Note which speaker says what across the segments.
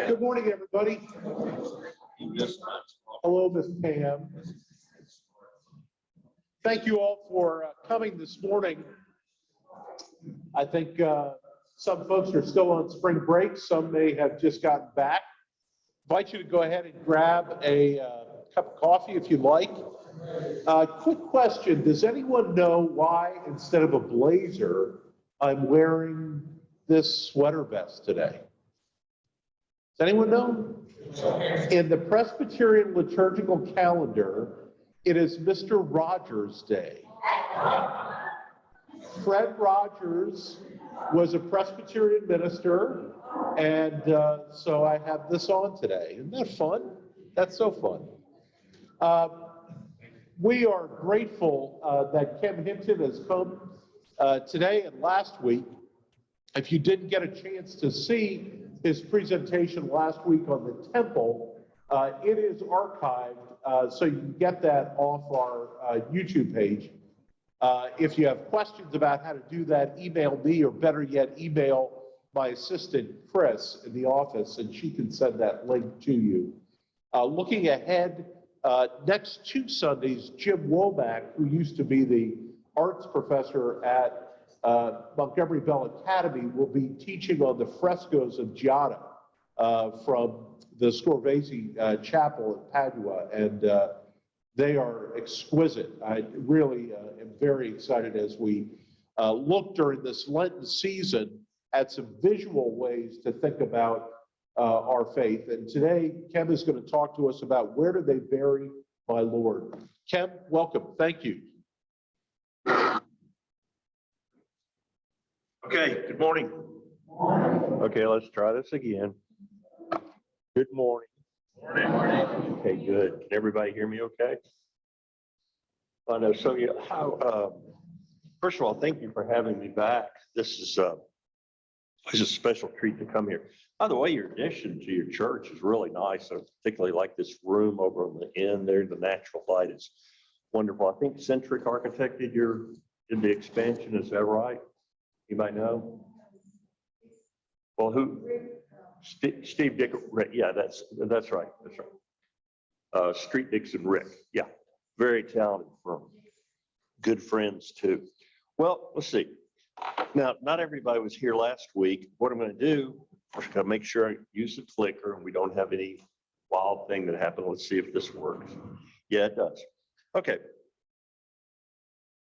Speaker 1: Good morning, everybody. Hello, Ms. Pam. Thank you all for coming this morning. I think some folks are still on spring break. Some may have just gotten back. I invite you to go ahead and grab a cup of coffee if you like. Quick question. Does anyone know why, instead of a blazer, I'm wearing this sweater vest today? Does anyone know? In the Presbyterian liturgical calendar, it is Mr. Rogers Day. Fred Rogers was a Presbyterian minister, and so I have this on today. Isn't that fun? That's so fun. We are grateful that Kem Hinton has come today and last week. If you didn't get a chance to see his presentation last week on the temple, it is archived, so you can get that off our YouTube page. If you have questions about how to do that, email me, or better yet, email my assistant, Chris, in the office, and she can send that link to you. Looking ahead, next 2 Sundays, Jim Womack, who used to be the arts professor at Montgomery Bell Academy, will be teaching on the frescoes of Giotto from the Scorvese Chapel in Padua, and they are exquisite. I really am very excited as we look during this Lenten season at some visual ways to think about our faith. And today, Kem is going to talk to us about where do they bury my Lord. Kem, welcome. Thank you.
Speaker 2: Okay, good morning. Okay, let's try this again. Good morning. Morning. Okay, good. Can everybody hear me okay? I know. So, yeah, first of all, thank you for having me back. This is a special treat to come here. By the way, your addition to your church is really nice. I particularly like this room over on the end there. The natural light is wonderful. I think Centric Architect did the expansion. Is that right? You might know. Well, who? Steve Dick. Rick. Yeah, that's right. That's right. Street Dixon Rick. Yeah, very talented firm. Good friends too. Well, let's see. Now, not everybody was here last week. What I'm going to do, I'm going to make sure I use the clicker and we don't have any wild thing that happened. Let's see if this works. Yeah, it does. Okay.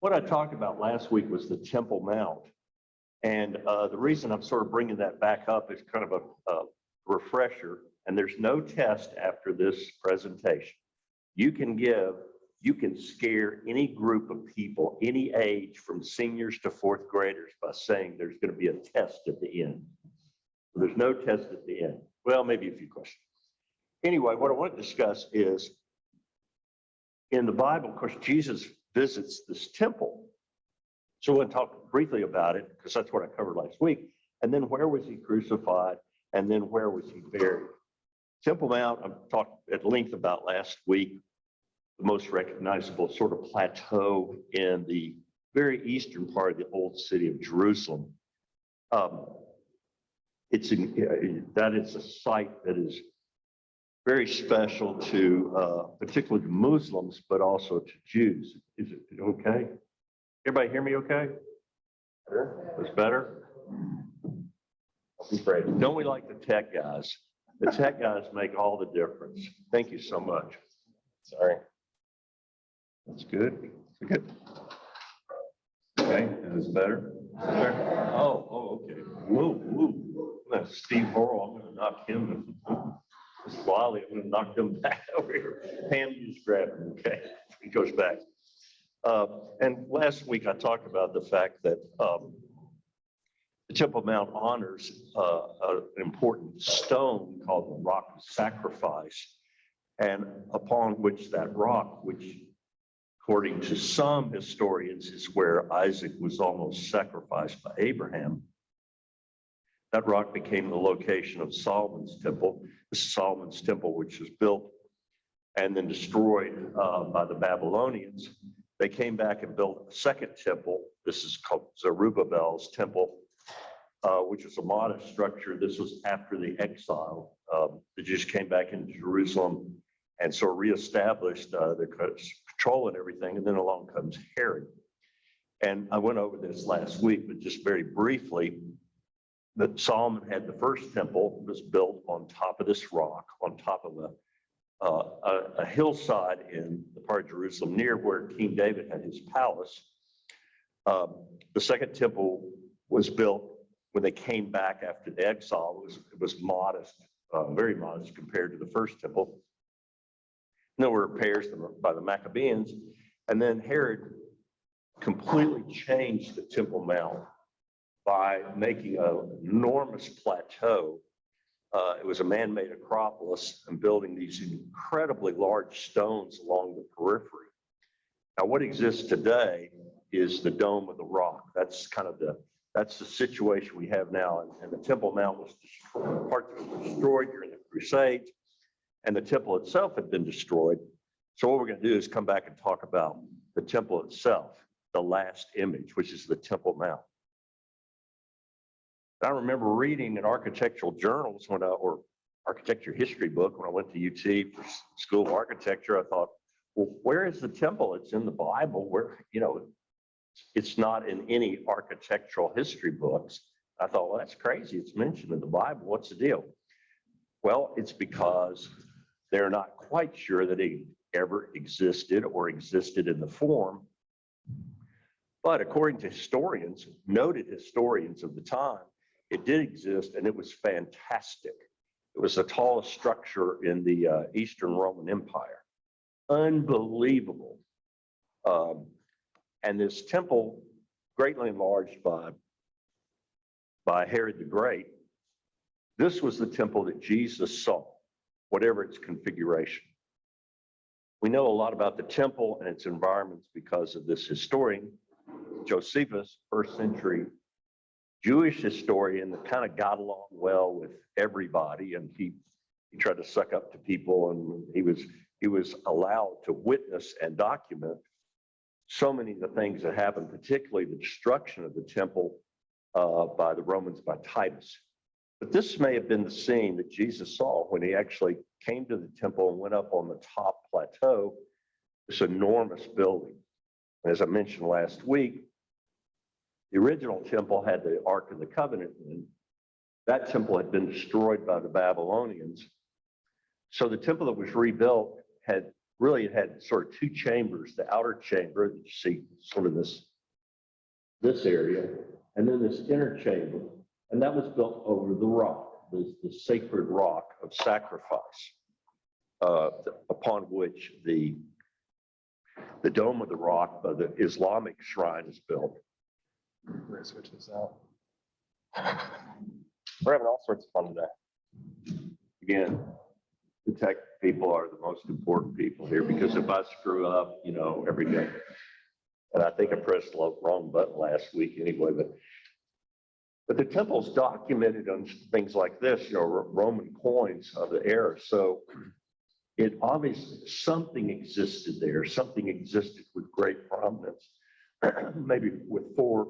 Speaker 2: What I talked about last week was the Temple Mount. And the reason I'm sort of bringing that back up is kind of a refresher. And there's no test after this presentation. You can scare any group of people, any age, from seniors to 4th graders, by saying there's going to be a test at the end. There's no test at the end. Well, maybe a few questions. Anyway, what I want to discuss is, in the Bible, of course, Jesus visits this temple. So I want to talk briefly about it, because that's what I covered last week. And then, where was he crucified? And then, where was he buried? Temple Mount, I talked at length about last week. The most recognizable sort of plateau in the very eastern part of the old city of Jerusalem. That is a site that is very special to particularly Muslims, but also to Jews. Is it okay? Everybody hear me okay? Better? It's better? Great. Don't we like the tech guys? The tech guys make all the difference. Thank you so much. Sorry. That's good. Good. Okay, and it's better? Better? Oh, okay. Whoa. That's Steve Horrell. I'm going to knock him. Mr. Wiley, I'm going to knock him back over here. Pam, you just grab him, okay? He goes back. And last week I talked about the fact that the Temple Mount honors an important stone called the Rock of Sacrifice, and upon which that rock, which according to some historians is where Isaac was almost sacrificed by Abraham, that rock became the location of Solomon's temple. This is Solomon's temple, which was built and then destroyed by the Babylonians. they came back and built a second temple. This is called Zerubbabel's temple, which was a modest structure. This was after the exile. The Jews came back into Jerusalem and sort of reestablished their control and everything. And then along comes Herod. And I went over this last week, but just very briefly, that Solomon had the first temple was built on top of this rock, on top of a hillside in the part of Jerusalem near where King David had his palace. The second temple was built when they came back after the exile. It was modest, very modest compared to the first temple. And there were repairs by the Maccabees, and then Herod completely changed the Temple Mount by making an enormous plateau. It was a man-made acropolis and building these incredibly large stones along the periphery. Now, what exists today is the Dome of the Rock. That's kind of that's the situation we have now. And the Temple Mount was destroyed, parts of it were destroyed during the Crusades, and the temple itself had been destroyed. So what we're going to do is come back and talk about the temple itself, the last image, which is the Temple Mount. I remember reading in architectural journals or architecture history book when I went to UT for School of Architecture. I thought, well, where is the temple? It's in the Bible. Where, it's not in any architectural history books. I thought, well, that's crazy. It's mentioned in the Bible. What's the deal? Well, it's because they're not quite sure that it ever existed or existed in the form. But according to historians, noted historians of the time, it did exist, and it was fantastic. It was the tallest structure in the Eastern Roman Empire. Unbelievable. And this temple, greatly enlarged by Herod the Great, this was the temple that Jesus saw, whatever its configuration. We know a lot about the temple and its environments because of this historian, Josephus, first century Jewish historian that kind of got along well with everybody, and he tried to suck up to people, and he was allowed to witness and document so many of the things that happened, particularly the destruction of the temple by the Romans, by Titus. But this may have been the scene that Jesus saw when he actually came to the temple and went up on the top plateau, this enormous building. As I mentioned last week, the original temple had the Ark of the Covenant in. That temple had been destroyed by the Babylonians. So the temple that was rebuilt had sort of two chambers, the outer chamber that you see sort of this area, and then this inner chamber. And that was built over the rock, the sacred rock of sacrifice, upon which the Dome of the Rock, the Islamic shrine, is built.
Speaker 3: We're gonna switch this out. We're having all sorts of fun today.
Speaker 2: Again, the tech people are the most important people here, because if I screw up, every day. And I think I pressed the wrong button last week anyway, but the temple's documented on things like this, Roman coins of the era. So it obviously, something existed there, something existed with great prominence, maybe with 4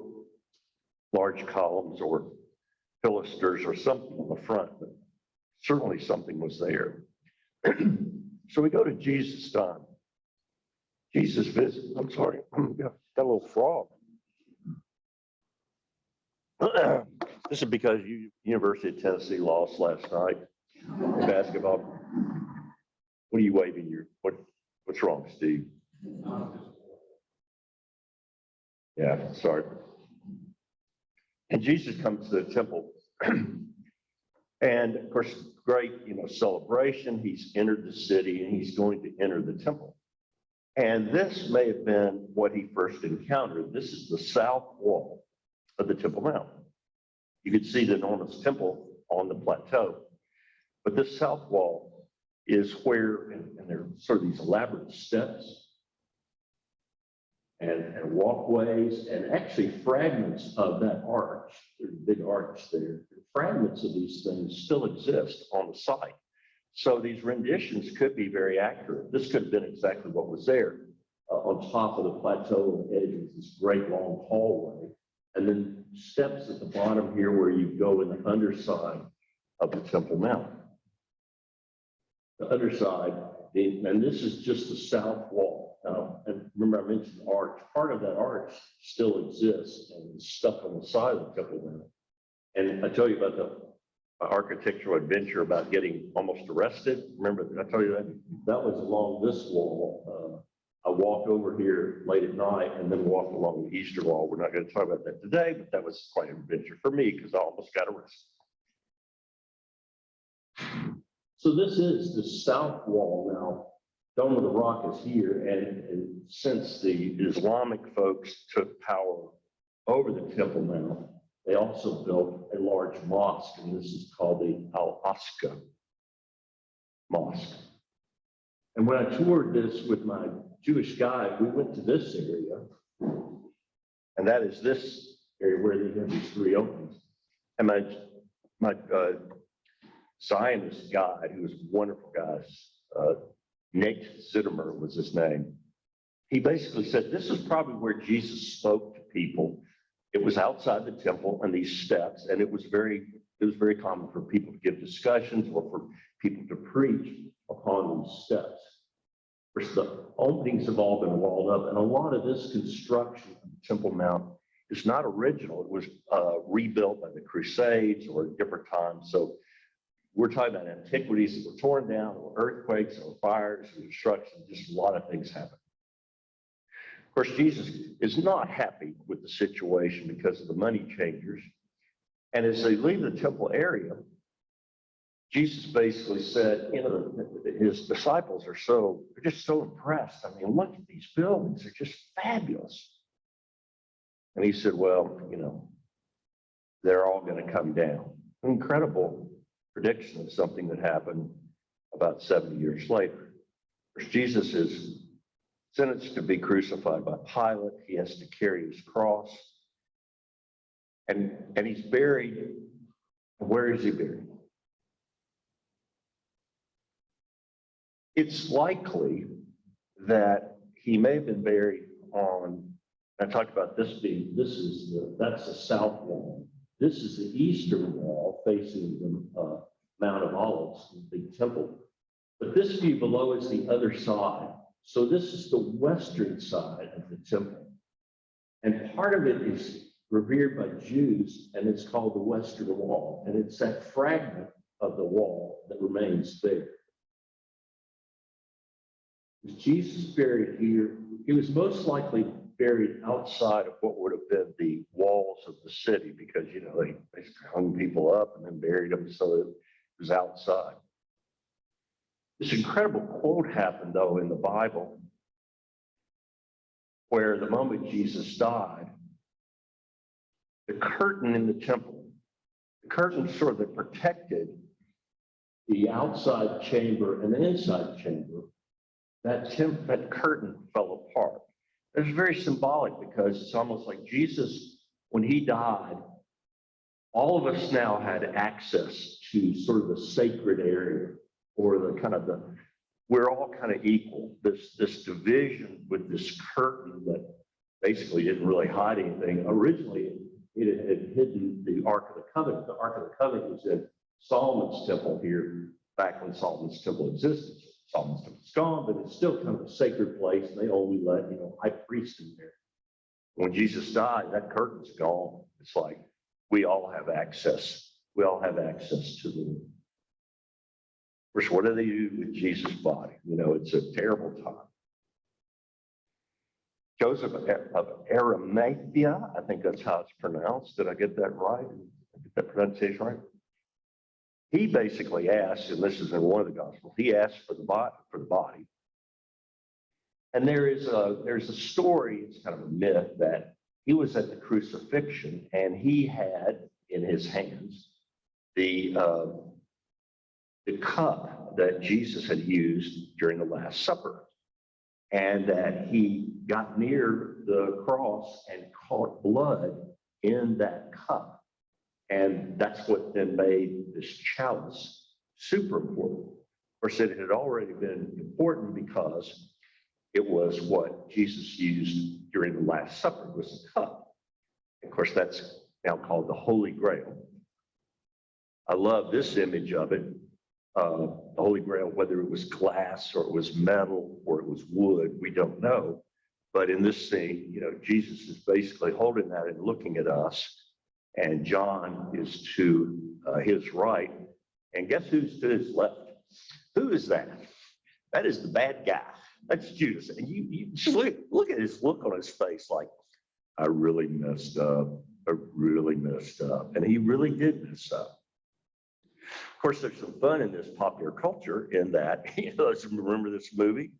Speaker 2: large columns or pilasters or something on the front, but certainly something was there. So we go to Jesus' time. Jesus visit. I'm sorry, got a little frog. This is because University of Tennessee lost last night in basketball. What are you waving? What's wrong, Steve? Yeah, sorry. And Jesus comes to the temple, and of course, great, celebration. He's entered the city, and he's going to enter the temple. And this may have been what he first encountered. This is the south wall of the Temple Mount. You could see the enormous temple on the plateau, but this south wall is where, and there are sort of these elaborate steps and walkways, and actually fragments of that arch. There's a big arch there. Fragments of these things still exist on the site. So these renditions could be very accurate. This could have been exactly what was there. on top of the plateau on the edge was this great long hallway, and then steps at the bottom here where you go in the underside of the Temple Mount. The underside, and this is just the south wall. And remember I mentioned the arch. Part of that arch still exists and is stuck on the side of the Temple Mount. And I tell you about the architectural adventure about getting almost arrested. Remember, I told you that? That was along this wall. I walked over here late at night and then walked along the eastern wall. We're not going to talk about that today, but that was quite an adventure for me because I almost got arrested. So this is the south wall now. Dome of the Rock is here, and since the Islamic folks took power over the Temple Mount, they also built a large mosque, and this is called the Albasco Mosque. And when I toured this with my Jewish guide, we went to this area, and that is this area where they have these three openings. And my Zionist guide, who was a wonderful guy, Nate Zittimer was his name. He basically said, this is probably where Jesus spoke to people. It was outside the temple and these steps, and it was very common for people to give discussions or for people to preach upon these steps. Of course, the openings have all been walled up, and a lot of this construction of the Temple Mount is not original. It was rebuilt by the Crusades or at different times. So we're talking about antiquities that were torn down, or earthquakes, or fires, or destruction. Just a lot of things happen. Of course, Jesus is not happy with the situation because of the money changers. And as they leave the temple area, Jesus basically said, you know, his disciples are they're just so impressed. I mean, look at these buildings, they're just fabulous. And he said, well, you know, they're all going to come down. An incredible prediction of something that happened about 70 years later. Of course, Jesus is sentenced to be crucified by Pilate. He has to carry his cross. And he's buried. Where is he buried? It's likely that he may have been buried on, I talked about that's the south wall. This is the eastern wall facing the Mount of Olives, the big temple. But this view below is the other side. So this is the western side of the temple. And part of it is revered by Jews, and it's called the Western Wall. And it's that fragment of the wall that remains there. Was Jesus buried here? He was most likely buried outside of what would have been the walls of the city because, you know, they basically hung people up and then buried them, so it was outside. This incredible quote happened, though, in the Bible, where the moment Jesus died, the curtain in the temple, the curtain sort of protected the outside chamber and the inside chamber, that curtain fell apart. It's very symbolic because it's almost like Jesus, when he died, all of us now had access to sort of the sacred area, or we're all kind of equal. This division with this curtain that basically didn't really hide anything. Originally, it had hidden the Ark of the Covenant. The Ark of the Covenant was in Solomon's temple here, back when Solomon's temple existed. Solomon's temple is gone, but it's still kind of a sacred place. And they only let, high priests in there. When Jesus died, that curtain's gone. It's like we all have access. We all have access to the Lord. Of course, what do they do with Jesus' body? It's a terrible time. Joseph of Arimathea, I think that's how it's pronounced. Did I get that right? Did I get that pronunciation right? He basically asked, and this is in one of the Gospels, he asked for the body. And there's a story, it's kind of a myth, that he was at the crucifixion and he had in his hands the cup that Jesus had used during the Last Supper, and that he got near the cross and caught blood in that cup. And that's what then made this chalice super important. Of course, it had already been important because it was what Jesus used during the Last Supper, was the cup. Of course, that's now called the Holy Grail. I love this image of it, the Holy Grail, whether it was glass or it was metal or it was wood, we don't know. But in this scene, you know, Jesus is basically holding that and looking at us, and John is to his right. And guess who's to his left? Who is that? That is the bad guy. That's Judas. And you just look at his look on his face like, I really messed up. I really messed up. And he really did mess up. Of course, there's some fun in this popular culture in that, you know, remember this movie,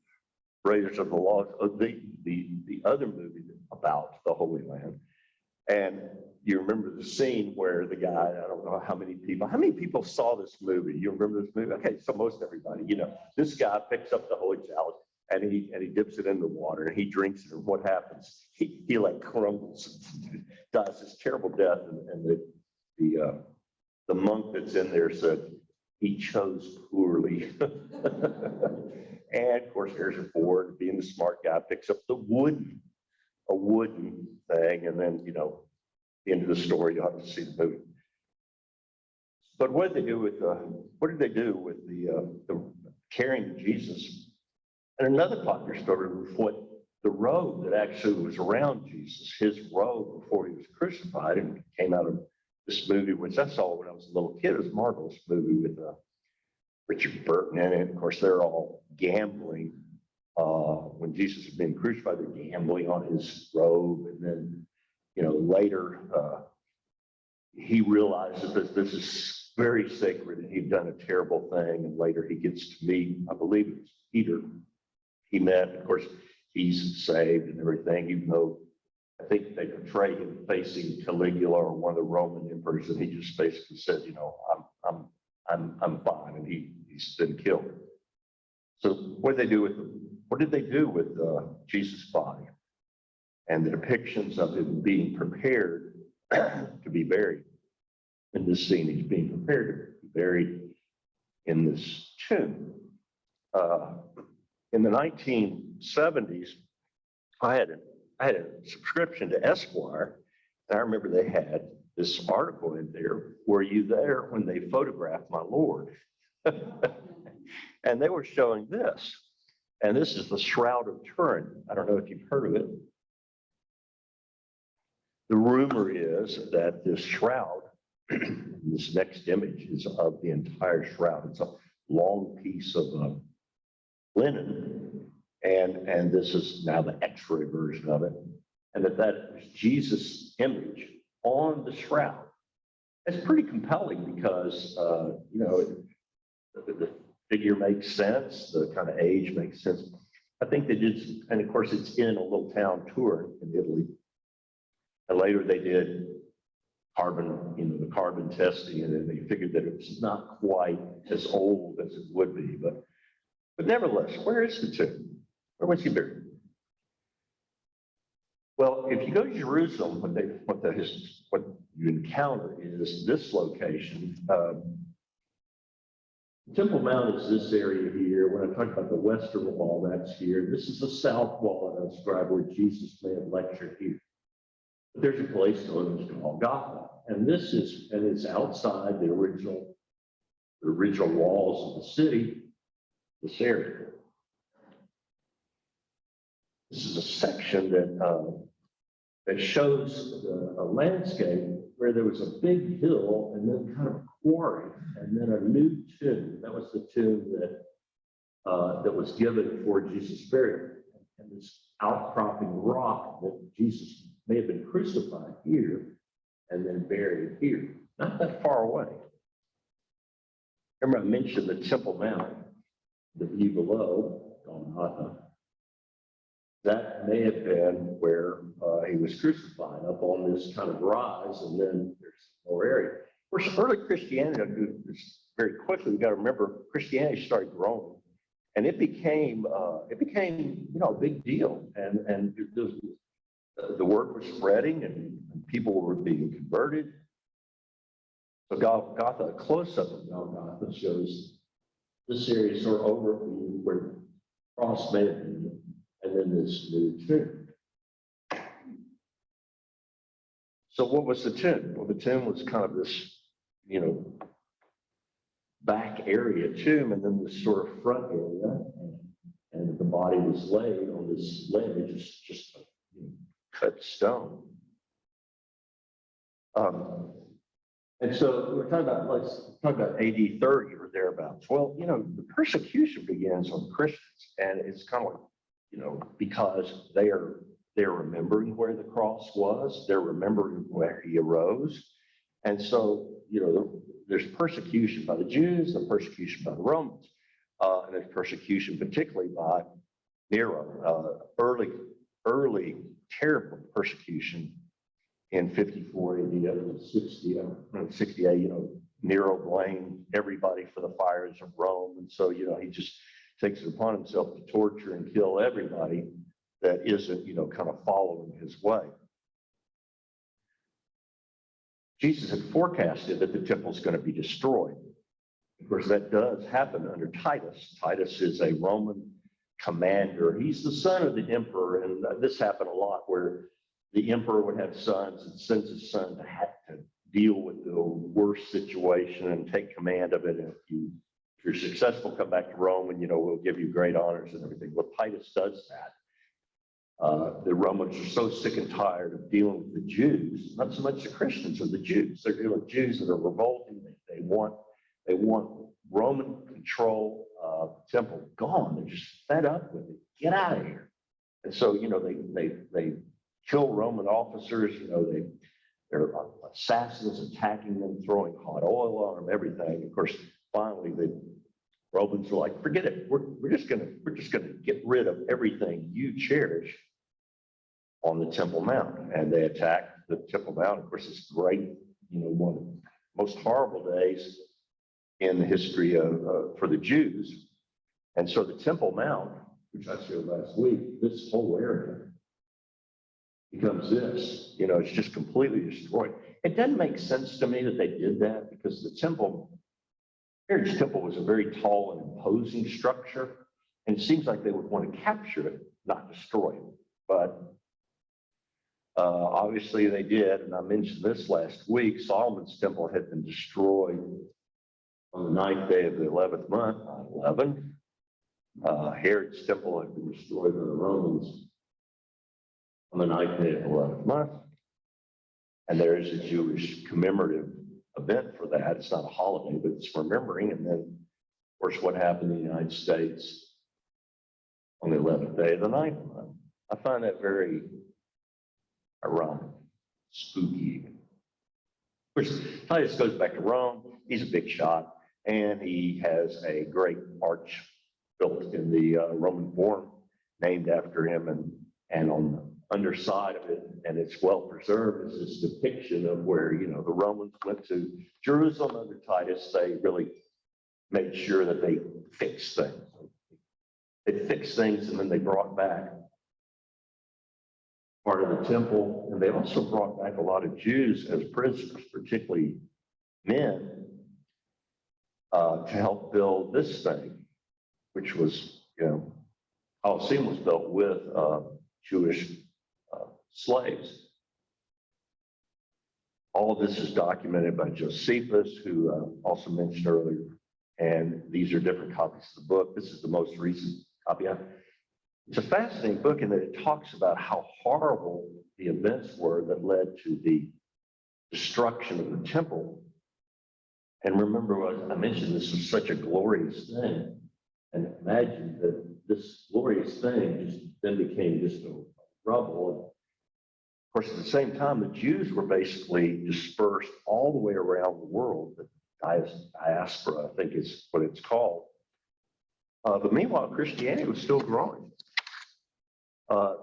Speaker 2: Raiders of the Lost, the other movie about the Holy Land. And you remember the scene where the guy, I don't know how many people saw this movie? You remember this movie? Okay, so most everybody, you know, this guy picks up the holy chalice and he dips it in the water and he drinks it, and what happens? He like crumbles, dies this terrible death, and the monk that's in there said he chose poorly. And of course, Harrison Ford, being the smart guy, picks up a wooden thing, and then, you know, the end of the story, you'll have to see the movie. But what did they do with the carrying Jesus? And another popular story was what the robe that actually was around Jesus, his robe before he was crucified, and came out of this movie, which I saw when I was a little kid. It was a marvelous movie with Richard Burton in it. Of course, they're all gambling. When Jesus is being crucified, they're gambling on his robe. And then, you know, later he realizes that this is very sacred and he'd done a terrible thing. And later he gets to meet, I believe it was Peter he met. Of course, he's saved and everything, even though I think they portray him facing Caligula or one of the Roman emperors, and he just basically said, you know, I'm fine, and he's been killed. So what did they do with Jesus' body and the depictions of him being prepared to be buried? In this scene, he's being prepared to be buried in this tomb. In the 1970s, I had a subscription to Esquire, and I remember they had this article in there, "Were you there when they photographed my Lord?" And they were showing this, and this is the Shroud of Turin. I don't know if you've heard of it. The rumor is that this shroud, this next image is of the entire shroud. It's a long piece of linen, and this is now the X-ray version of it, and that is Jesus' image on the shroud. It's pretty compelling because you know, the figure makes sense, the kind of age makes sense. I think they did some, and of course it's in a little town, Turin in Italy, and later they did carbon, you know, the carbon testing, and then they figured that it was not quite as old as it would be, but nevertheless, where is the tomb? Where was he buried? Well, if you go to Jerusalem, what you encounter is this location. Temple Mount is this area here. When I talk about the western wall, that's here. This is the south wall that I described where Jesus may have lectured here. But there's a place known as Golgotha, and it's outside the original walls of the city. This area. This is a section that shows a landscape where there was a big hill and then kind of quarry and then a new tomb. That was the tomb that was given for Jesus' burial. And this outcropping rock that Jesus may have been crucified here and then buried here, not that far away. Remember I mentioned the Temple Mount, the view below, Golgotha. That may have been where he was crucified, up on this kind of rise, and then there's more area. Of course, early Christianity, very quickly, we got to remember, Christianity started growing, and it became you know, a big deal, and the word was spreading, and people were being converted. So Golgotha, a close-up of Golgotha shows this area sort of overview where the cross may have been, and and then this new tomb. So what was the tomb? Well, the tomb was kind of this, back area tomb, and then this sort of front area, and the body was laid on this ledge, just cut stone. And so we're talking about, let's talk about AD 30 or thereabouts. Well, the persecution begins on Christians, and it's kind of like, because they're remembering where the cross was, they're remembering where he arose. And so, there's persecution by the Jews, and persecution by the Romans, and there's persecution particularly by Nero, early terrible persecution in 54 AD up to 68, Nero blamed everybody for the fires of Rome. And so, he just takes it upon himself to torture and kill everybody that isn't, kind of following his way. Jesus had forecasted that the temple is going to be destroyed. Of course, that does happen under Titus. Titus is a Roman commander. He's the son of the emperor, and this happened a lot where the emperor would have sons and sends his son to have to deal with the worst situation and take command of it. And if you're successful, come back to Rome, and we'll give you great honors and everything. Well, Titus does that. The Romans are so sick and tired of dealing with the Jews, not so much the Christians or the Jews. They're dealing with Jews that are revolting. They want Roman control of the temple gone. They're just fed up with it. Get out of here. And so, they kill Roman officers. They're assassins attacking them, throwing hot oil on them, everything. Of course, finally the Romans were like, forget it. We're just gonna get rid of everything you cherish on the Temple Mount. And they attacked the Temple Mount. Of course, it's great, one of the most horrible days in the history for the Jews. And so the Temple Mount, which I showed last week, this whole area becomes this, it's just completely destroyed. It doesn't make sense to me that they did that, because the Herod's temple was a very tall and imposing structure, and it seems like they would want to capture it, not destroy it. But obviously they did, and I mentioned this last week. Solomon's temple had been destroyed on the 9th day of the 11th month, 11. Herod's temple had been destroyed by the Romans on the 9th day of the 11th month. And there is a Jewish commemorative event for that. It's not a holiday, but it's remembering. And then, of course, what happened in the United States on the 11th day of the 9th month. I find that very ironic, spooky. Of course, Titus goes back to Rome. He's a big shot, and he has a great arch built in the Roman Forum named after him, and on the underside of it, and it's well preserved, is this depiction of where, the Romans went to Jerusalem under Titus. They really made sure that they fixed things. They fixed things, and then they brought back part of the temple, and they also brought back a lot of Jews as prisoners, particularly men, to help build this thing, which was, Colosseum was built with Jewish slaves. All of this is documented by Josephus, who also mentioned earlier, and these are different copies of the book. This is the most recent copy. It's a fascinating book in that it talks about how horrible the events were that led to the destruction of the temple. And remember what I mentioned, this was such a glorious thing. And imagine that this glorious thing just then became just a rubble. Of course, at the same time, the Jews were basically dispersed all the way around the world. The diaspora, I think is what it's called. But meanwhile, Christianity was still growing. Let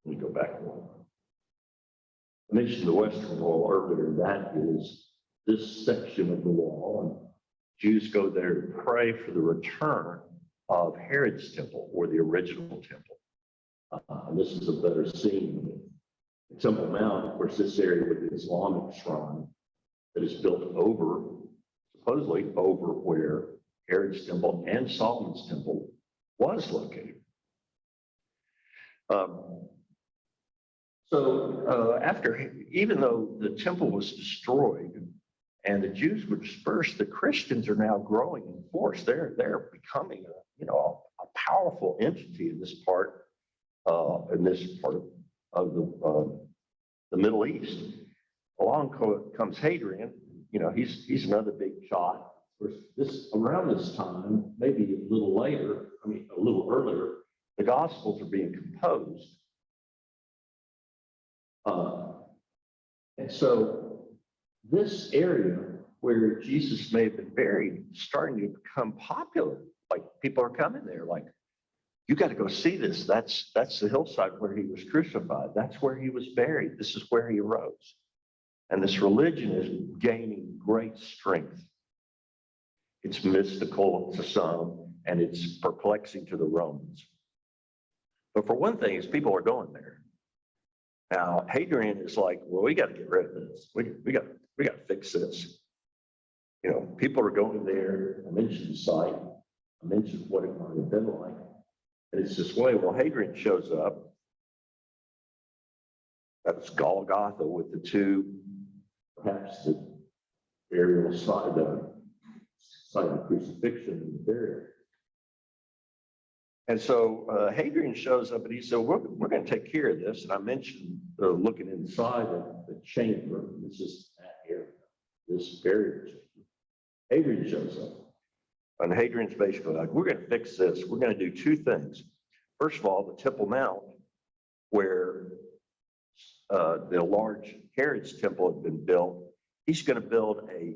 Speaker 2: me go back a little. I mentioned the Western Wall earlier. That is this section of the wall, and Jews go there to pray for the return of Herod's temple, or the original temple. This is a better scene. The Temple Mount, of course, this area with the Islamic shrine that is built over, supposedly over where Herod's temple and Solomon's temple was located. Even though the temple was destroyed and the Jews were dispersed, the Christians are now growing in force. They're becoming a powerful entity in this part of the Middle East. Along comes Hadrian. He's another big shot. Around this time, maybe a little later, a little earlier, the Gospels are being composed. And so this area where Jesus may have been buried is starting to become popular. Like, people are coming there, like, you got to go see this. That's the hillside where he was crucified. That's where he was buried. This is where he arose. And this religion is gaining great strength. It's mystical to some, and it's perplexing to the Romans. But for one thing, is people are going there. Now, Hadrian is like, well, we got to get rid of this. We got to fix this. People are going there. I mentioned the site. I mentioned what it might have been like. And it's this way. Well, Hadrian shows up. That's Golgotha with the two, perhaps the burial side, the site of crucifixion and the burial. And so Hadrian shows up and he said, we're going to take care of this. And I mentioned looking inside the chamber. This is that area, this burial chamber. Hadrian shows up. And Hadrian's basically like, we're going to fix this. We're going to do two things. First of all, the Temple Mount, where the large Herod's temple had been built, he's going to build a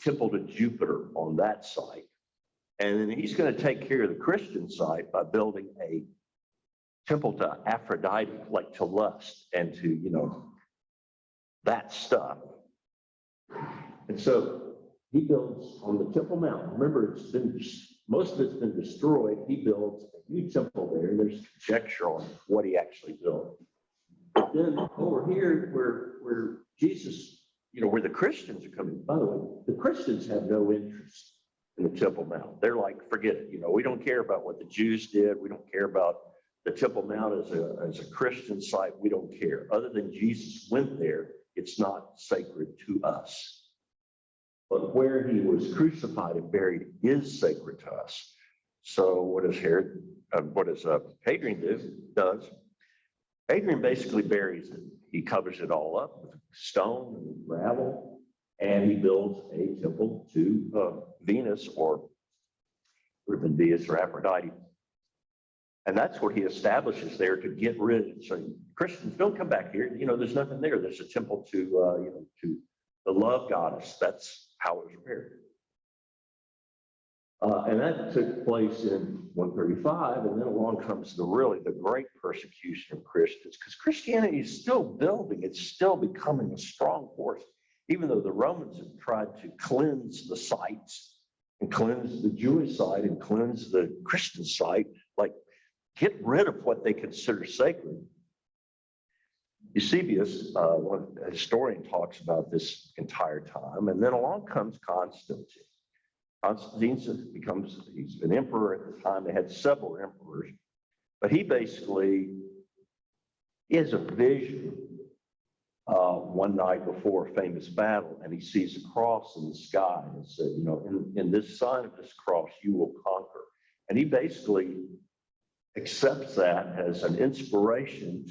Speaker 2: temple to Jupiter on that site. And then he's going to take care of the Christian site by building a temple to Aphrodite, like to lust and to, that stuff. And so he builds on the Temple Mount. Remember, most of it's been destroyed. He builds a new temple there. There's conjecture on what he actually built. But then over here, where Jesus, where the Christians are coming, by the way, the Christians have no interest in the Temple Mount. They're like, forget it. We don't care about what the Jews did. We don't care about the Temple Mount as a Christian site. We don't care. Other than Jesus went there, it's not sacred to us. But where he was crucified and buried is sacred to us. So what does Hadrian does? Hadrian basically buries it. He covers it all up with stone and gravel, and he builds a temple to Venus, or would have been Venus or Aphrodite. And that's what he establishes there to get rid of. So Christians, don't come back here. There's nothing there. There's a temple to the love goddess. That's how it was repaired. And that took place in 135, and then along comes the great persecution of Christians, because Christianity is still building. It's still becoming a strong force, even though the Romans have tried to cleanse the sites and cleanse the Jewish site and cleanse the Christian site, like get rid of what they consider sacred. Eusebius, a historian, talks about this entire time, and then along comes Constantine. Constantine he's an emperor at the time. They had several emperors, but he basically has a vision one night before a famous battle, and he sees a cross in the sky and said, in this sign of this cross, you will conquer. And he basically accepts that as an inspiration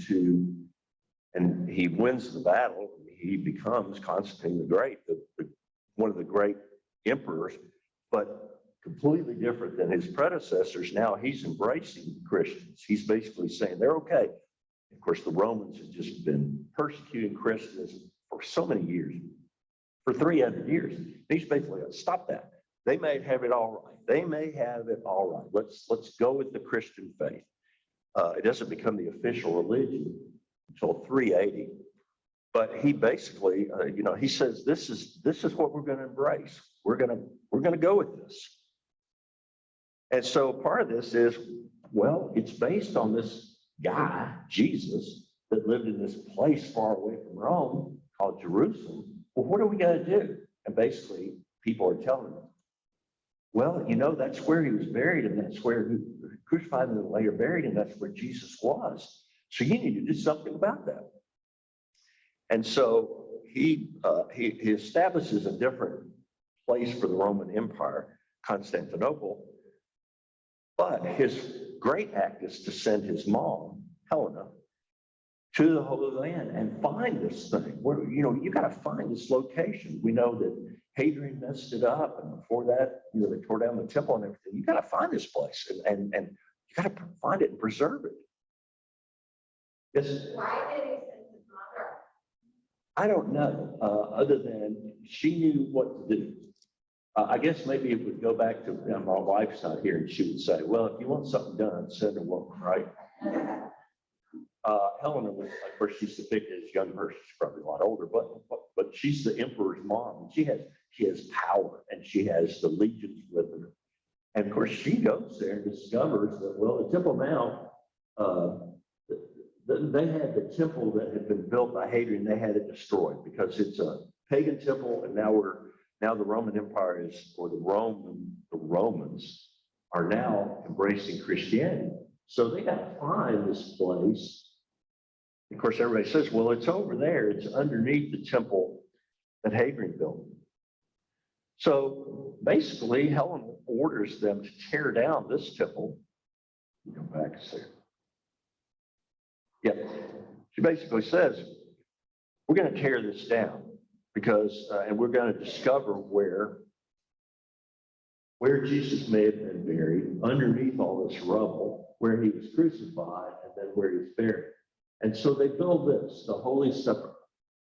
Speaker 2: and he wins the battle. He becomes Constantine the Great, one of the great emperors, but completely different than his predecessors. Now he's embracing Christians. He's basically saying they're okay. Of course, the Romans have just been persecuting Christians for so many years, for 300 years. He's basically like, stop that. They may have it all right. They may have it all right. Let's go with the Christian faith. It doesn't become the official religion until 380. But he basically, he says, this is what we're going to embrace. We're going to go with this. And so part of this is, well, it's based on this guy, Jesus, that lived in this place far away from Rome called Jerusalem. Well, what are we going to do? And basically, people are telling him, well, that's where he was buried, and that's where he was crucified and then later buried, and that's where Jesus was. So you need to do something about that. And so he establishes a different place for the Roman Empire, Constantinople. But his great act is to send his mom, Helena, to the Holy Land and find this thing. Where, you got to find this location. We know that Hadrian messed it up, and before that, they tore down the temple and everything. You got to find this place, and you got to find it and preserve it. Yes.
Speaker 4: Why did he send his mother?
Speaker 2: I don't know, other than she knew what to do. I guess maybe it would go back to my wife's not here, and she would say, well, if you want something done, send a woman, right? Helena was, of course, she's depicted as young person. She's probably a lot older, but she's the emperor's mom. And she has power, and she has the legions with her. And of course, she goes there and discovers that, well, the Temple Mount, they had the temple that had been built by Hadrian, they had it destroyed because it's a pagan temple, and now the Roman Empire is, or the Romans are now embracing Christianity. So they got to find this place. Of course, everybody says, well, it's over there. It's underneath the temple that Hadrian built. So basically, Helen orders them to tear down this temple. Go back a second. Yeah, she basically says, we're going to tear this down because, and we're going to discover where Jesus may have been buried underneath all this rubble, where he was crucified, and then where he was buried. And so they build this, the Holy Sepulchre,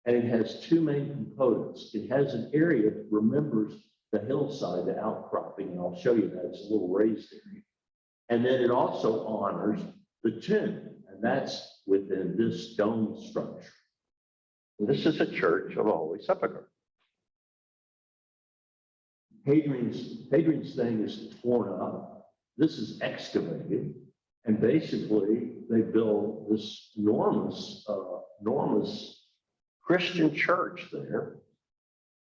Speaker 2: and it has two main components. It has an area that remembers the hillside, the outcropping, and I'll show you that. It's a little raised area. And then it also honors the tomb, and that's within this dome structure. And this is a church of the Holy Sepulchre. Hadrian's thing is torn up. This is excavated, and basically they build this enormous Christian church there.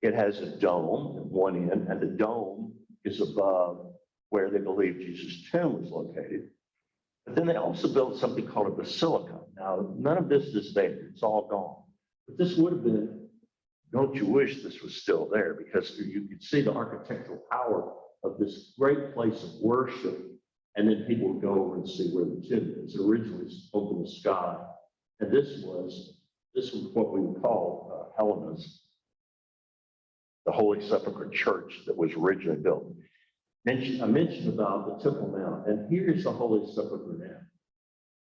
Speaker 2: It has a dome at one end, and the dome is above where they believe Jesus' tomb was located. But then they also built something called a basilica. Now, none of this is there. It's all gone. But this would have been, don't you wish this was still there? Because you could see the architectural power of this great place of worship. And then people would go over and see where the tomb is. Originally, it's open in the sky. And this was what we would call Helena's, the Holy Sepulchre Church that was originally built. I mentioned about the Temple Mount, and here's the Holy Sepulchre now.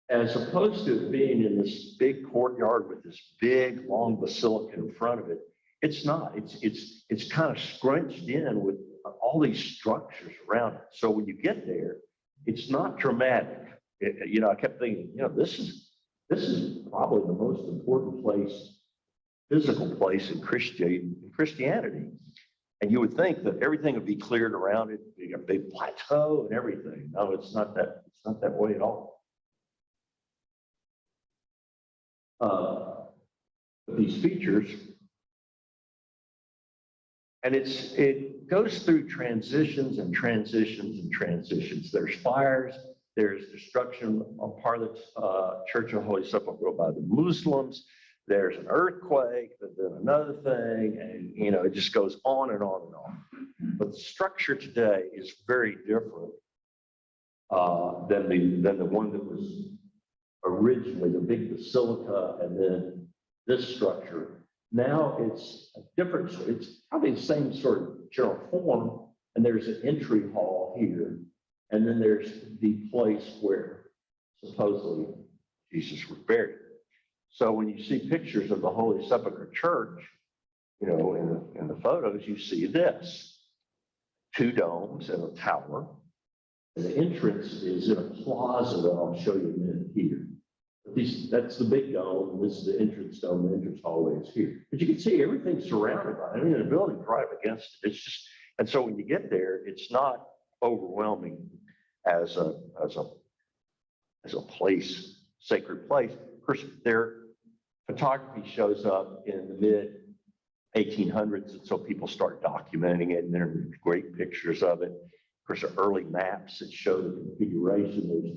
Speaker 2: As opposed to it being in this big courtyard with this big, long basilica in front of it, it's not. It's kind of scrunched in with all these structures around it. So when you get there, it's not dramatic. I kept thinking, this is probably the most important place, physical place in Christianity. And you would think that everything would be cleared around it, be a big plateau and everything. No, it's not that way at all. These features, and it goes through transitions and transitions and transitions. There's fires, there's destruction on part of the Church of Holy Sepulchre by the Muslims. There's an earthquake, but then another thing, and it just goes on and on and on. But the structure today is very different than the one that was originally the big basilica, and then this structure. Now it's a different. It's probably the same sort of general form, and there's an entry hall here, and then there's the place where supposedly Jesus was buried. So when you see pictures of the Holy Sepulchre Church, in the photos, you see this: two domes and a tower. And the entrance is in a plaza that I'll show you in a minute here. That's the big dome. This is the entrance dome. The entrance hallway is here. But you can see everything's surrounded by it. I mean, the building's right up against it. It's just, and so when you get there, it's not overwhelming as a place, sacred place. Of course, their photography shows up in the mid 1800s, and so people start documenting it, and there are great pictures of it. Of course, there are early maps that show the configuration. There's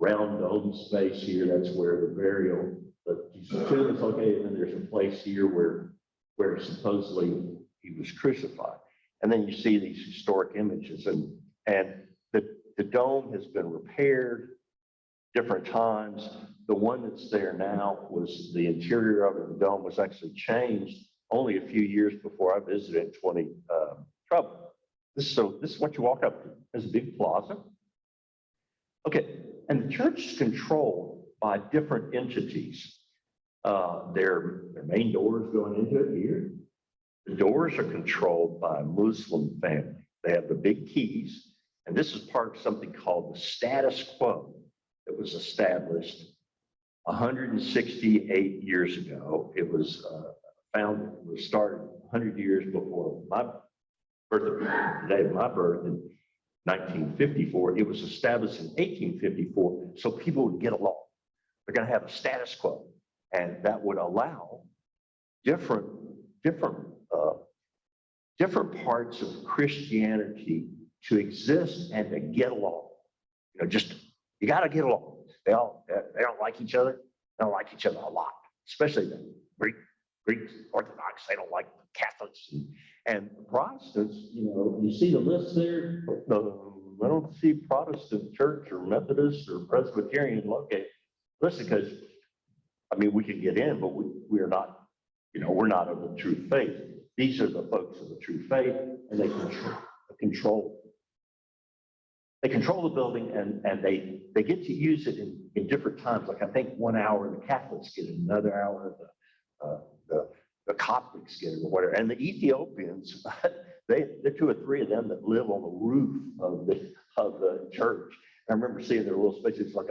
Speaker 2: round dome space here, that's where the burial, but Jesus' tomb is located, and then there's a place here where supposedly he was crucified. And then you see these historic images, and the dome has been repaired different times. The one that's there now was the interior of it. The dome was actually changed only a few years before I visited in 20 trouble. This is what you walk up to. There's a big plaza. Okay, and the church is controlled by different entities. Their main doors going into it here. The doors are controlled by a Muslim family. They have the big keys, and this is part of something called the status quo that was established 168 years ago. It was started 100 years before my birth, the day of my birth in 1954. It was established in 1854 so people would get along. They're going to have a status quo, and that would allow different parts of Christianity to exist and to get along. You know, just you got to get along. They don't like each other. They don't like each other a lot, especially the Greek Orthodox. They don't like Catholics and Protestants. You know, you see the list there. I don't see Protestant church or Methodist or Presbyterian located listed because, I mean, we can get in, but we are not. You know, we're not of the true faith. These are the folks of the true faith, and they control the building, and they get to use it in different times. Like I think 1 hour the Catholics get it, another hour the Coptics get it, or whatever. And the Ethiopians, there are 2 or 3 of them that live on the roof of the church. I remember seeing their little space. It's like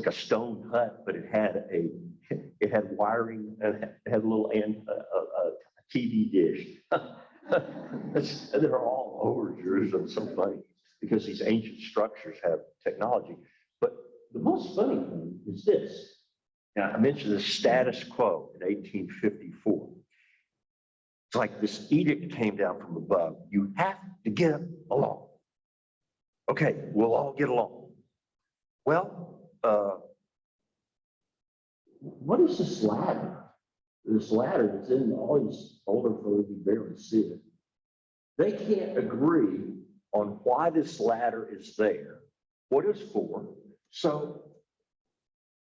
Speaker 2: a stone hut, but it had wiring, and it had a little a TV dish. They're all over Jerusalem. So funny because these ancient structures have technology. But the most funny thing is this. Now, I mentioned the status quo in 1854. It's like this edict came down from above. You have to get along. Okay, we'll all get along. Well, what is this ladder? This ladder that's in all these older folks, you barely see it. They can't agree on why this ladder is there, what it's for, so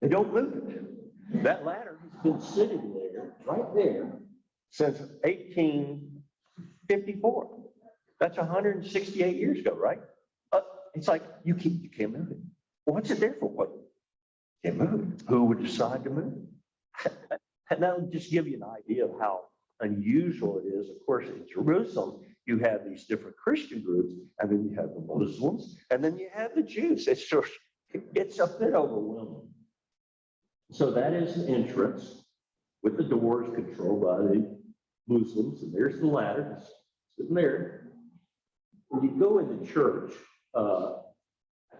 Speaker 2: they don't move it. That ladder has been sitting there, right there, since 1854. That's 168 years ago, right? It's like you can't move it. Well, what's it there for? What? Can't move it. Who would decide to move it? And that'll just give you an idea of how unusual it is. Of course, in Jerusalem, you have these different Christian groups, and then you have the Muslims, and then you have the Jews. It's a bit overwhelming. So that is the entrance with the doors controlled by the Muslims, and there's the ladder sitting there. When you go into church, I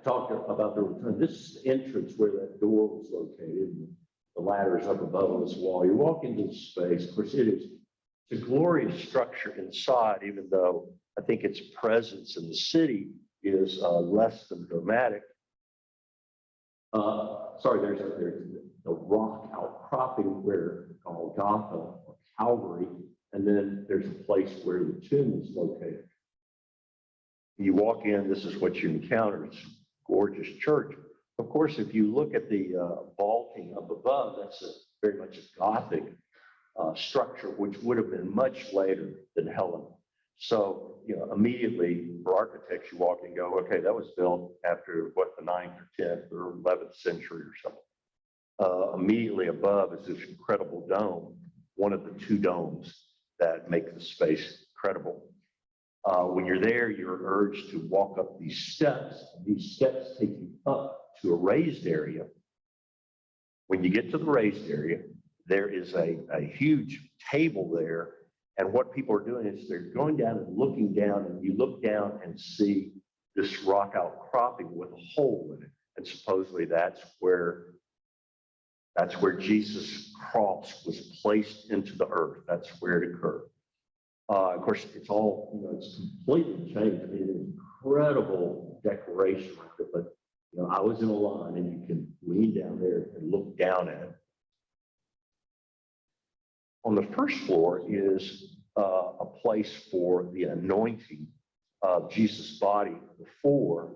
Speaker 2: talked about the return. This is the entrance where that door was located. The ladder is up above on this wall. You walk into the space. Of course, it's a glorious structure inside, even though I think its presence in the city is less than dramatic. There's a rock outcropping where Golgotha or Calvary, and then there's a place where the tomb is located. You walk in, this is what you encounter. It's a gorgeous church. Of course, if you look at the vaulting up above, that's very much a Gothic structure, which would have been much later than Helen. So, you know, immediately for architects, you walk in and go, okay, that was built after what, the 9th or 10th or 11th century or something. Immediately above is this incredible dome, one of the 2 domes that make the space incredible. When you're there, you're urged to walk up these steps. These steps take you up to a raised area. When you get to the raised area, there is a huge table there. And what people are doing is they're going down and looking down, and you look down and see this rock outcropping with a hole in it. And supposedly that's where Jesus' cross was placed into the earth. That's where it occurred. Of course, it's all, it's completely changed. I mean, incredible decoration, but You know, I was in a line and you can lean down there and look down at it. On the first floor is a place for the anointing of Jesus' body before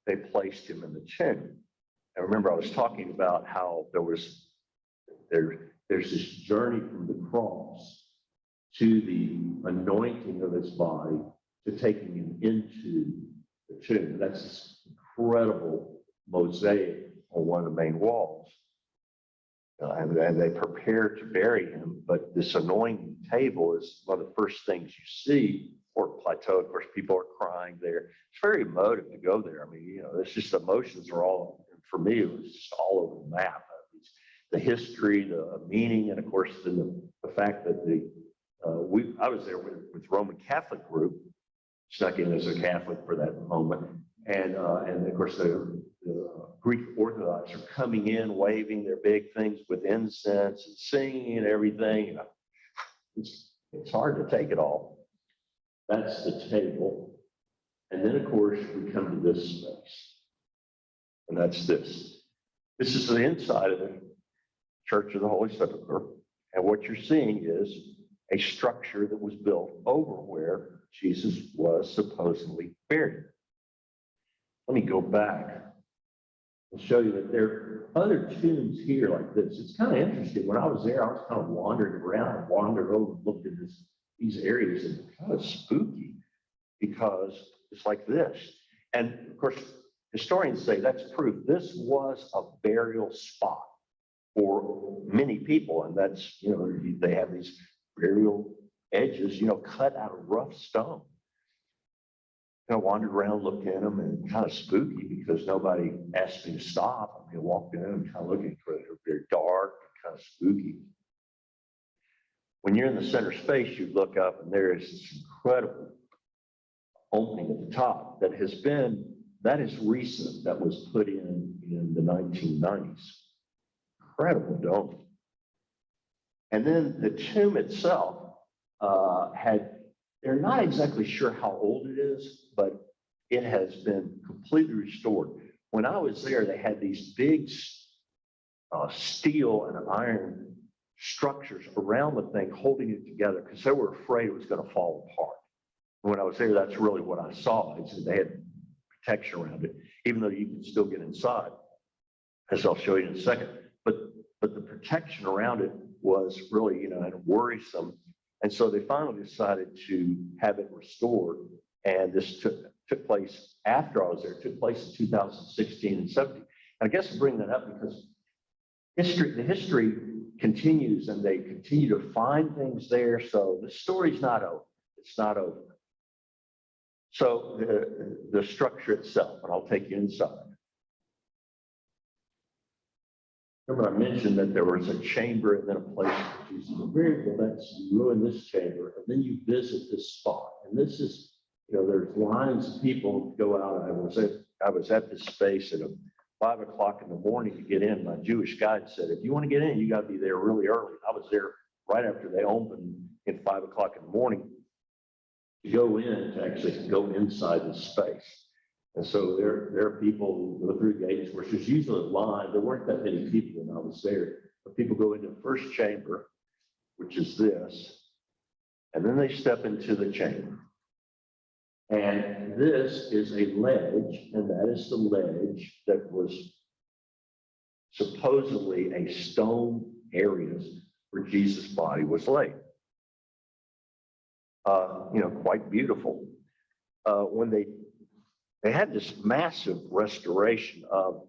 Speaker 2: they placed him in the tomb. And remember, I was talking about how there's this journey from the cross to the anointing of his body to taking him into the tomb. That's this incredible mosaic on one of the main walls. And they prepare to bury him, but this anointing table is one of the first things you see. Fort Plateau, of course, people are crying there. It's very emotive to go there. I mean, you know, it's just emotions are all, for me, it was just all over the map. The history, the meaning, and of course, the fact that I was there with Roman Catholic group, snuck in as a Catholic for that moment, and of course the Greek Orthodox are coming in, waving their big things with incense and singing and everything. You know, it's hard to take it all. That's the table, and then of course we come to this space, and that's this. This is the inside of the Church of the Holy Sepulchre, and what you're seeing is a structure that was built over where Jesus was supposedly buried. Let me go back and show you that there are other tombs here like this. It's kind of interesting. When I was there, I was kind of wandering around, wandered over, looked at these areas, and it's kind of spooky because it's like this. And of course, historians say that's proof this was a burial spot for many people, and that's, you know, they have these burial edges, you know, cut out of rough stone. I wandered around, looked at them, and kind of spooky because nobody asked me to stop. I mean, I walked in and kind of looking for it. They're dark, kind of spooky. When you're in the center space, you look up and there is this incredible opening at the top that is recent, that was put in the 1990s. Incredible dome. And then the tomb itself they're not exactly sure how old it is, but it has been completely restored. When I was there, they had these big steel and iron structures around the thing holding it together because they were afraid it was going to fall apart. And when I was there, that's really what I saw. They had protection around it, even though you can still get inside, as I'll show you in a second. But the protection around it was really, you know, worrisome. And so they finally decided to have it restored. And this took place after I was there. It took place in 2016 and 17. And I guess I bring that up because the history continues and they continue to find things there. So the story's not over. It's not over. So the structure itself, and I'll take you inside. Remember, I mentioned that there was a chamber and then a place for Jesus. You go in this chamber, and then you visit this spot. And this is, you know, there's lines of people who go out. I was at this space at 5 o'clock in the morning to get in. My Jewish guide said, if you want to get in, you got to be there really early. I was there right after they opened at 5 o'clock in the morning to go in, to actually go inside the space. And so there are people who go through gates, where there's usually a line. There weren't that many people when I was there, but people go into the first chamber, which is this, and then they step into the chamber. And this is a ledge, and that is the ledge that was supposedly a stone areas where Jesus' body was laid. You know, quite beautiful. When they had this massive restoration of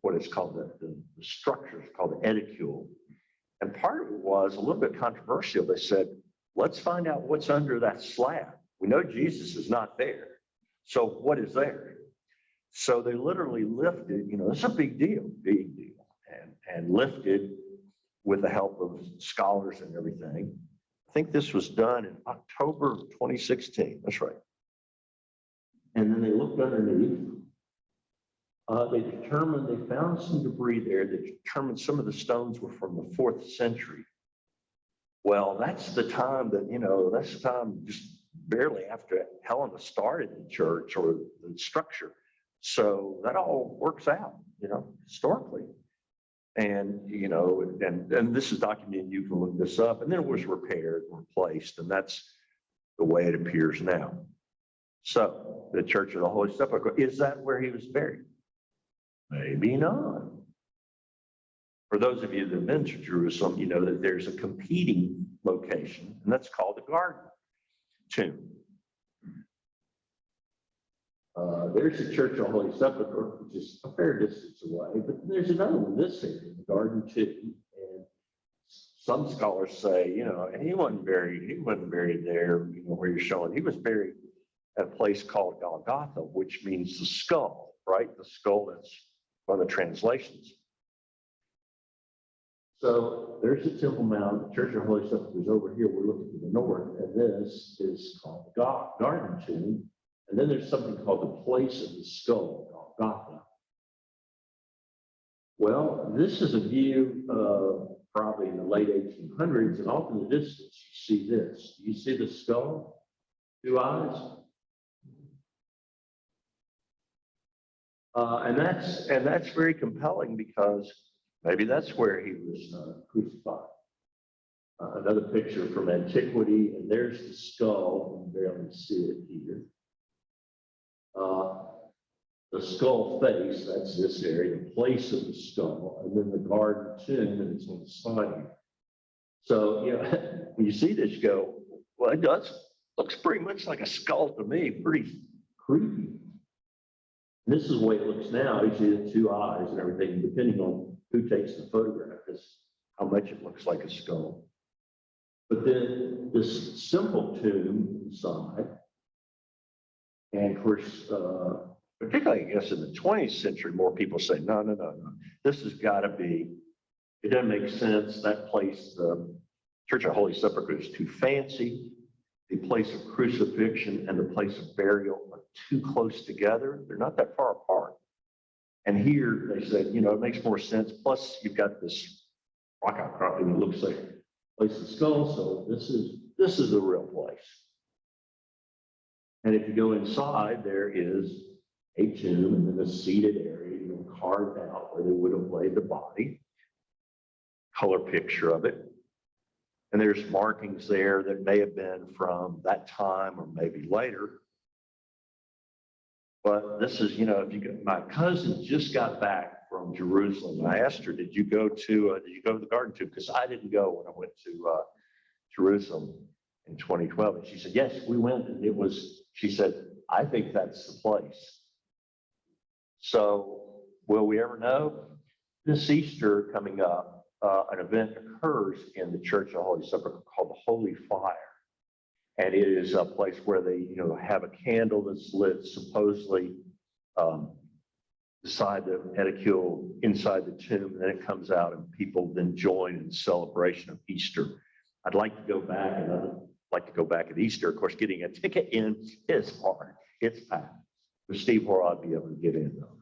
Speaker 2: what is called the structure, called the edicule. And part of it was a little bit controversial. They said, let's find out what's under that slab. We know Jesus is not there. So what is there? So they literally lifted, you know, it's a big deal, and lifted with the help of scholars and everything. I think this was done in October of 2016. That's right. And then they looked underneath. They found some debris there that determined some of the stones were from the 4th century. Well, that's the time that, you know, that's the time just barely after Helena started the church or the structure. So that all works out, historically. And, and this is documented, you can look this up, and then it was repaired, replaced, and that's the way it appears now. So the Church of the Holy Sepulchre, is that where he was buried? Maybe not. For those of you that have been to Jerusalem, you know that there's a competing location, and that's called the Garden Tomb. There's the Church of the Holy Sepulchre, which is a fair distance away, but there's another one, this area, the Garden Tomb. And some scholars say, he wasn't buried there, where you're showing. He was buried at a place called Golgotha, which means the skull, right? The skull, that's one of the translations. So there's the Temple Mount. The Church of the Holy Sepulchre is over here. We're looking to the north, and this is called the Garden Tomb. And then there's something called the Place of the Skull, Golgotha. Well, this is a view probably in the late 1800s, and off in the distance, you see this. Do you see the skull? Two eyes? And that's very compelling because maybe that's where he was crucified. Another picture from antiquity, and there's the skull. You can barely see it here. The skull face, that's this area, the place of the skull, and then the Garden Tomb, and it's on the side here. So, when you see this, you go, well, it looks pretty much like a skull to me, pretty creepy. And this is the way it looks now. You see the two eyes and everything, depending on who takes the photograph, is how much it looks like a skull. But then this simple tomb inside, and of course, particularly, I guess, in the 20th century, more people say, no. This has got to be, it doesn't make sense. That place, the Church of Holy Sepulchre, is too fancy. The place of crucifixion and the place of burial are too close together. They're not that far apart. And here they said, it makes more sense. Plus, you've got this rock outcropping that looks like a place of skull. So this is the real place. And if you go inside, there is a tomb and then a seated area, carved out where they would have laid the body. Color picture of it. And there's markings there that may have been from that time or maybe later. But this is, my cousin just got back from Jerusalem. And I asked her, did you go to the Garden Tomb? Because I didn't go when I went to Jerusalem in 2012. And she said, yes, we went. And she said, I think that's the place. So will we ever know? This Easter coming up, an event occurs in the Church of the Holy Sepulchre called the Holy Fire. And it is a place where they, have a candle that's lit supposedly beside the edicule inside the tomb, and then it comes out and people then join in the celebration of Easter. I'd like to go back, and I'd like to go back at Easter. Of course, getting a ticket in is hard. It's packed. But Steve Hoare ought to be able to get in though.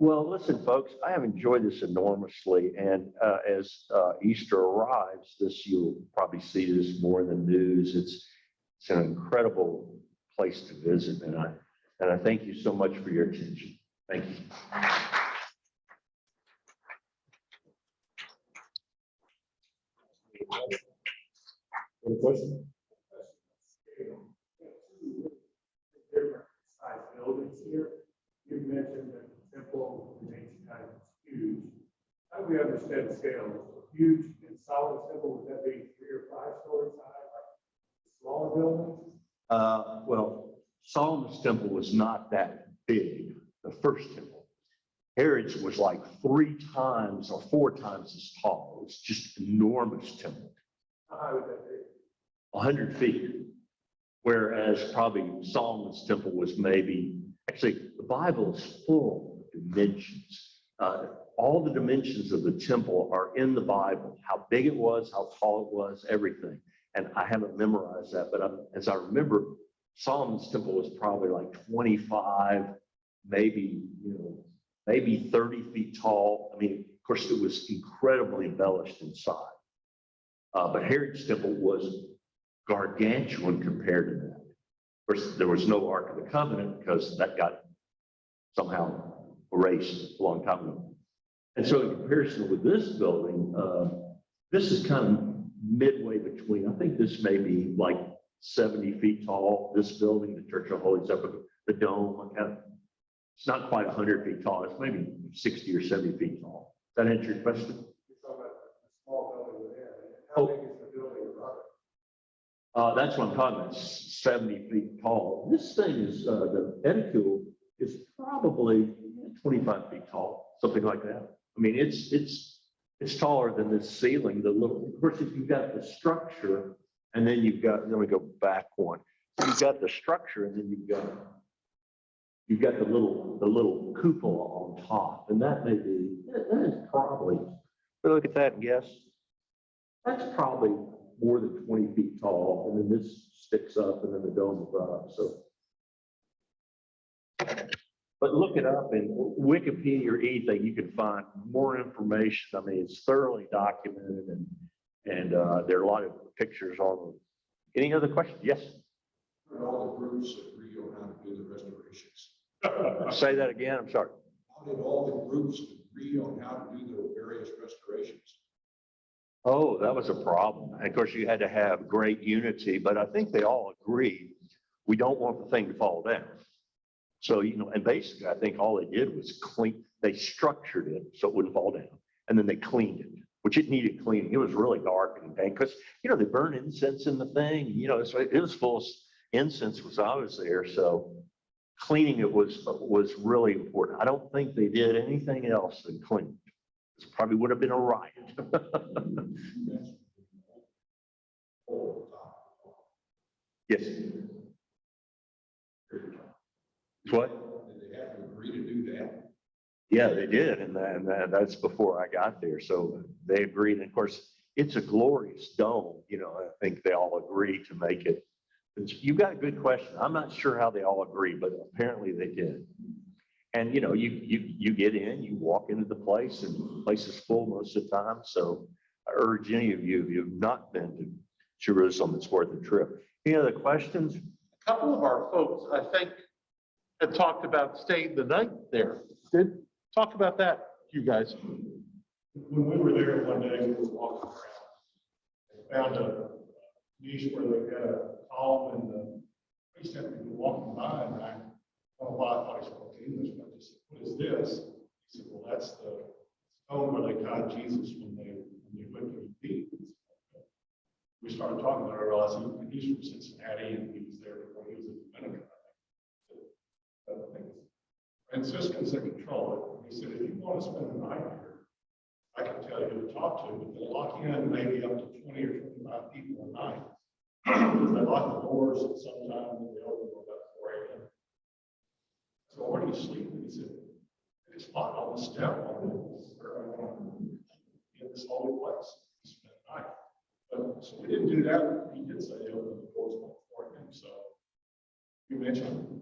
Speaker 2: Well, listen, folks, I have enjoyed this enormously. And as Easter arrives, you'll probably see this more in the news. It's an incredible place to visit. And I thank you so much for your attention. Thank you.
Speaker 3: Any question?
Speaker 5: Different size buildings here. You mentioned that the temple in ancient times was huge. How do we understand scale? Huge and solid temple, would that be 3 or 5 stories high, like smaller buildings?
Speaker 2: Well, Solomon's temple was not that big, the first temple. Herod's was like 3 times or 4 times as tall. It's just enormous temple.
Speaker 5: How high would that be?
Speaker 2: 100 feet. Whereas probably Solomon's temple was maybe, actually, the Bible is full of dimensions. All the dimensions of the temple are in the Bible, how big it was, how tall it was, everything. And I haven't memorized that, but as I remember, Solomon's temple was probably like 25, maybe 30 feet tall. I mean, of course, it was incredibly embellished inside. But Herod's temple was gargantuan compared to that. Of course, there was no Ark of the Covenant because that got somehow erased a long time ago. And so in comparison with this building, this is kind of midway between, I think this may be like 70 feet tall, this building, the Church of Holy Sepulchre, the dome, it's not quite 100 feet tall, it's maybe 60 or 70 feet tall. Does that answer your question?
Speaker 5: You're talking about the small building there. How big is the building above it?
Speaker 2: That's what I'm talking about, 70 feet tall. This thing is, the edicule is probably 25 feet tall, something like that. I mean, it's taller than this ceiling, the little, of course, if you've got the structure, and then you've got, let me go back one. So you've got the structure, and then you've got the little cupola on top, and that may be, that is probably, look at that and guess. That's probably more than 20 feet tall, and then this sticks up, and then the dome above, so. But look it up in Wikipedia or anything, you can find more information. I mean, it's thoroughly documented, and there are a lot of pictures on it. Any other questions? Yes?
Speaker 3: All the groups agree on how to do the restorations.
Speaker 2: Say that again, I'm sorry.
Speaker 3: How did all the groups agree on how to do the various restorations?
Speaker 2: Oh, that was a problem. And of course, you had to have great unity, but I think they all agreed, we don't want the thing to fall down. So, you know, and basically, I think all they did was they structured it so it wouldn't fall down. And then they cleaned it, which it needed cleaning. It was really dark and dank because, you know, they burn incense in the thing, you know, so it was full of incense was I was there. So cleaning it was really important. I don't think they did anything else than clean. It probably would have been a riot. Yes. What?
Speaker 3: Did they have to agree to do that?
Speaker 2: Yeah, they did, and that's before I got there. So they agreed, and of course, it's a glorious dome. You know, I think they all agreed to make it. You got a good question. I'm not sure how they all agree, but apparently they did. And you know, you get in, you walk into the place, and the place is full most of the time. So I urge any of you, if you've not been to Jerusalem, it's worth a trip. Any other questions?
Speaker 1: A couple of our folks, I think, had talked about staying the night there. Talk about that, you guys.
Speaker 5: When we were there one day, we were walking around and found a niche where they had a column, and the priest had been walking by, and I don't know why I thought he spoke English, but I just said, "What is this?" He said, "Well, that's the stone where they tied Jesus when they whipped him to beat." We started talking about it. I realized he's from Cincinnati, and he was there before he was a Dominican. I think Franciscans that control it. He said, if you want to spend the night here, I can tell you who to talk to, but they'll lock in maybe up to 20 or 25 people a night. Because they lock the doors at some time, and they open them about 4 a.m. So where do you sleep? And he said, it's not on the step in this holy place. You spend the night. But so we didn't do that. He did say they opened the doors before him. So you mentioned,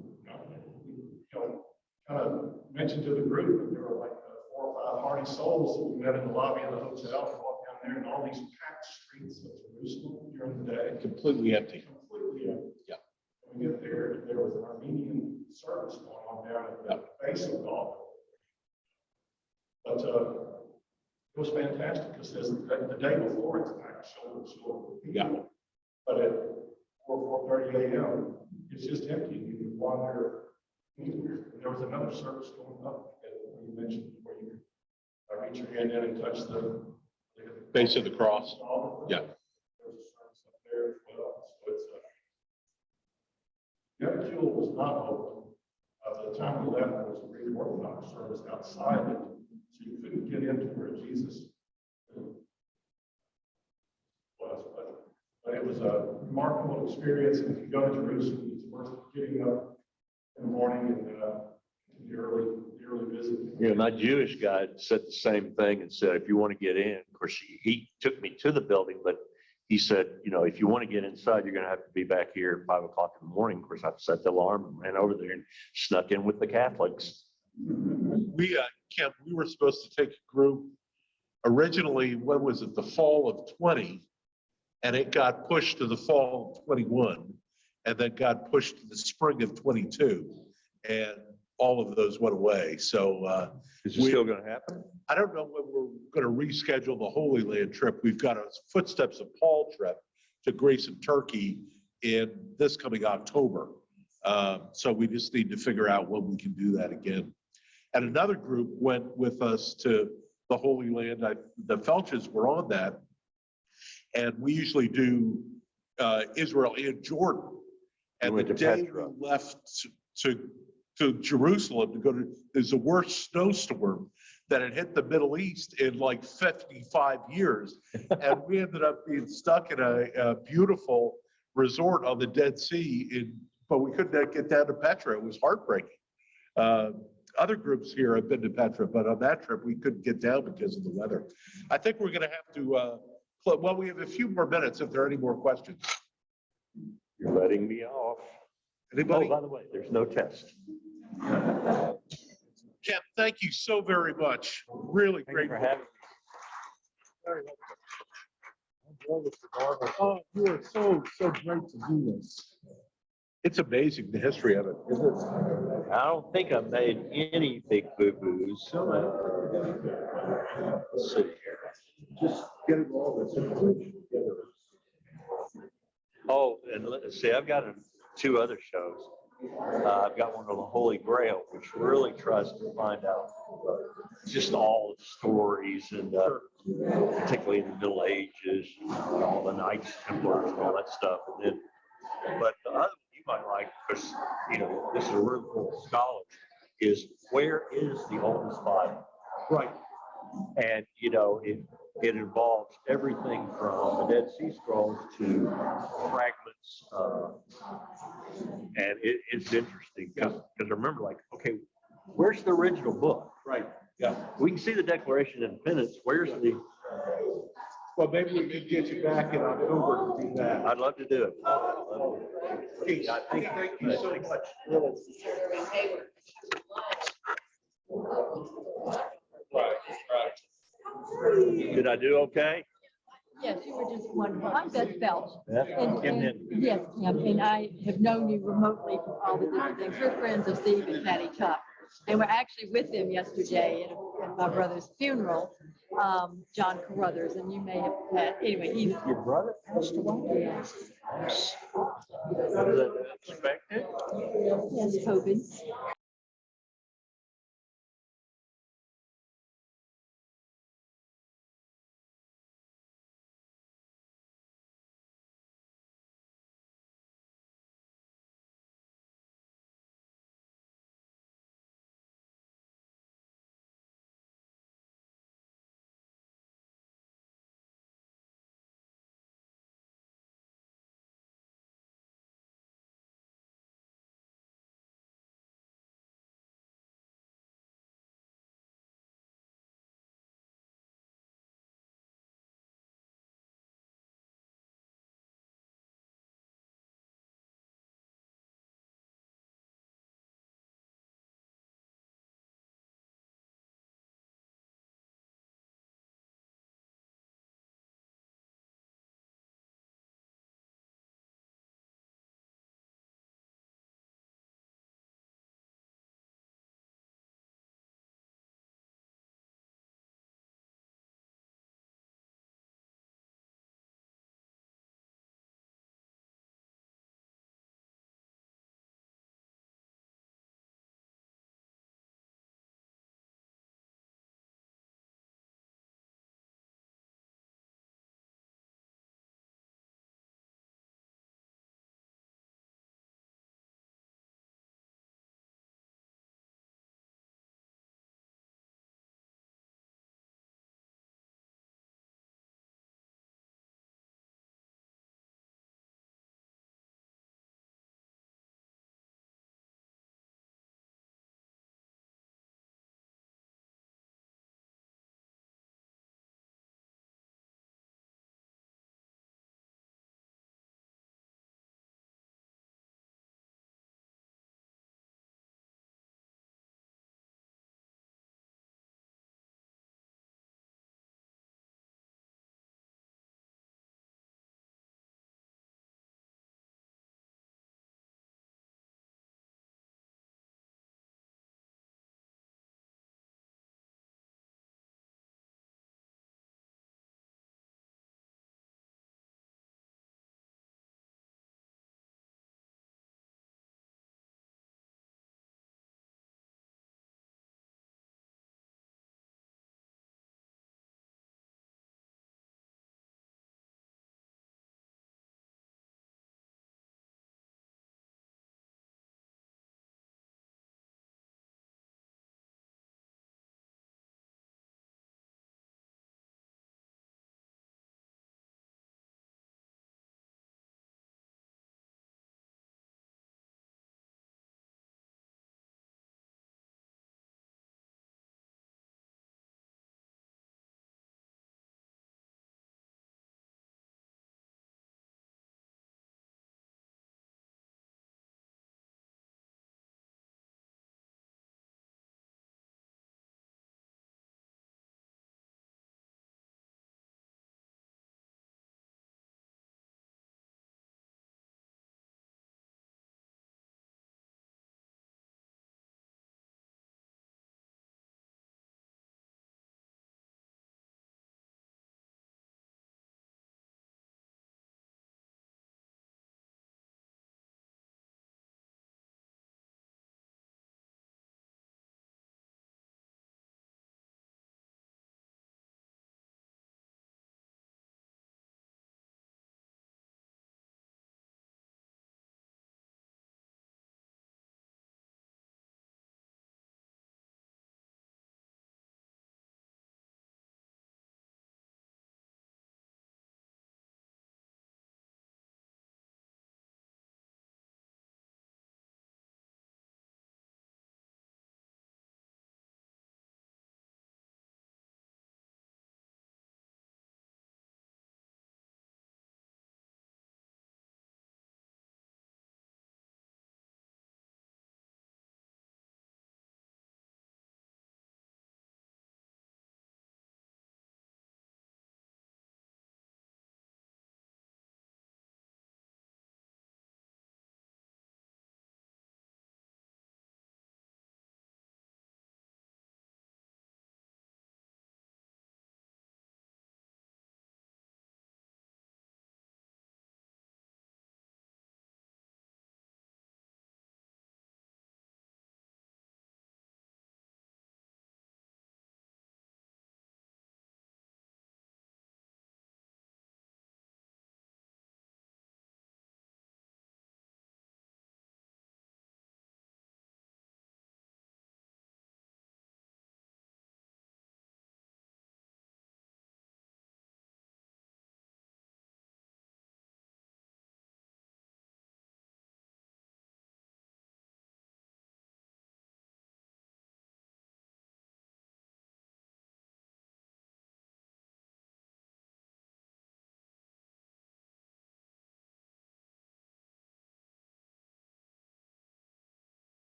Speaker 5: kind of mentioned to the group that there were like 4 or 5 hearty souls that we met in the lobby of the hotel. We walked down there, and all these packed streets of Jerusalem during the day.
Speaker 1: Completely empty.
Speaker 5: Completely empty.
Speaker 1: Yeah.
Speaker 5: When we get there, there was an Armenian service going on down at the base of the altar. But it was fantastic because the day before it's packed shoulder to shoulder.
Speaker 1: Yeah.
Speaker 5: But at 4:30 a.m., it's just empty. You can wander. There was another service going up that you mentioned where you reach your hand in and touch the
Speaker 1: Base of the cross. Yeah.
Speaker 5: There's a service up there as well. So it's the other jewel was not open. By the time we left, there was a Greek Orthodox service outside it, so you couldn't get into where Jesus was. But it was a remarkable experience. And if you go to Jerusalem, it's worth getting up in the morning and the early visit.
Speaker 2: Yeah, my Jewish guy said the same thing and said, if you want to get in, of course, he took me to the building, but he said, you know, if you want to get inside, you're going to have to be back here at 5 o'clock in the morning. Of course, I set the alarm and ran over there and snuck in with the Catholics.
Speaker 1: We, Kem, we were supposed to take a group originally, what was it, the fall of 20, and it got pushed to the fall of 21. and then got pushed to the spring of 22, and all of those went away. So
Speaker 2: Is it still gonna happen?
Speaker 1: I don't know when we're going to reschedule the Holy Land trip. We've got a Footsteps of Paul trip to Greece and Turkey in this coming October. So we just need to figure out when we can do that again. And another group went with us to the Holy Land. The Felches were on that. And we usually do Israel and Jordan. And
Speaker 2: went
Speaker 1: the
Speaker 2: to
Speaker 1: day
Speaker 2: Petra.
Speaker 1: we left to Jerusalem to go to, there's the worst snowstorm that had hit the Middle East in like 55 years. And we ended up being stuck in a beautiful resort on the Dead Sea, but we couldn't get down to Petra. It was heartbreaking. Other groups here have been to Petra, but on that trip, we couldn't get down because of the weather. I think we're gonna have to, well, we have a few more minutes if there are any more questions.
Speaker 2: You're letting me off.
Speaker 1: Anybody?
Speaker 2: Oh, by the way, there's no test.
Speaker 1: Ken, thank you so very much. Really
Speaker 2: Thank you
Speaker 1: great.
Speaker 2: for having me.
Speaker 1: Very welcome. Oh, you are so great to do this. It's amazing, the history of it, isn't it?
Speaker 2: I don't think I've made any big boo-boos. Let's see here.
Speaker 1: Just getting all this information together.
Speaker 2: Oh, and let's see, I've got two other shows. I've got one on the Holy Grail, which really tries to find out just all the stories, and particularly in the Middle Ages, all the Knights Templars and all that stuff. And then, but the other one you might like, because this is a room full of scholars, is where is the oldest Bible?
Speaker 1: Right.
Speaker 2: And it involves everything from the Dead Sea Scrolls to fragments, and it's interesting because remember, like, okay, where's the original book?
Speaker 1: Right. Yeah.
Speaker 2: We can see the Declaration of Independence. Where's the?
Speaker 1: Well, maybe we can get you back in October to do that.
Speaker 2: I'd love to do it.
Speaker 1: Keith, thank you so much. Really.
Speaker 2: Did I do okay?
Speaker 6: Yes, you were just wonderful. I'm Beth Phelps.
Speaker 2: Yeah.
Speaker 6: And yes, Kim, and I have known you remotely from all the different things. We're friends of Steve and Patty Tuck. And we're actually with them yesterday at my brother's funeral, John Carruthers, and you may have met, anyway, he's.
Speaker 2: Your brother passed away?
Speaker 6: Yes.
Speaker 2: Was that unexpected?
Speaker 6: Yes, COVID.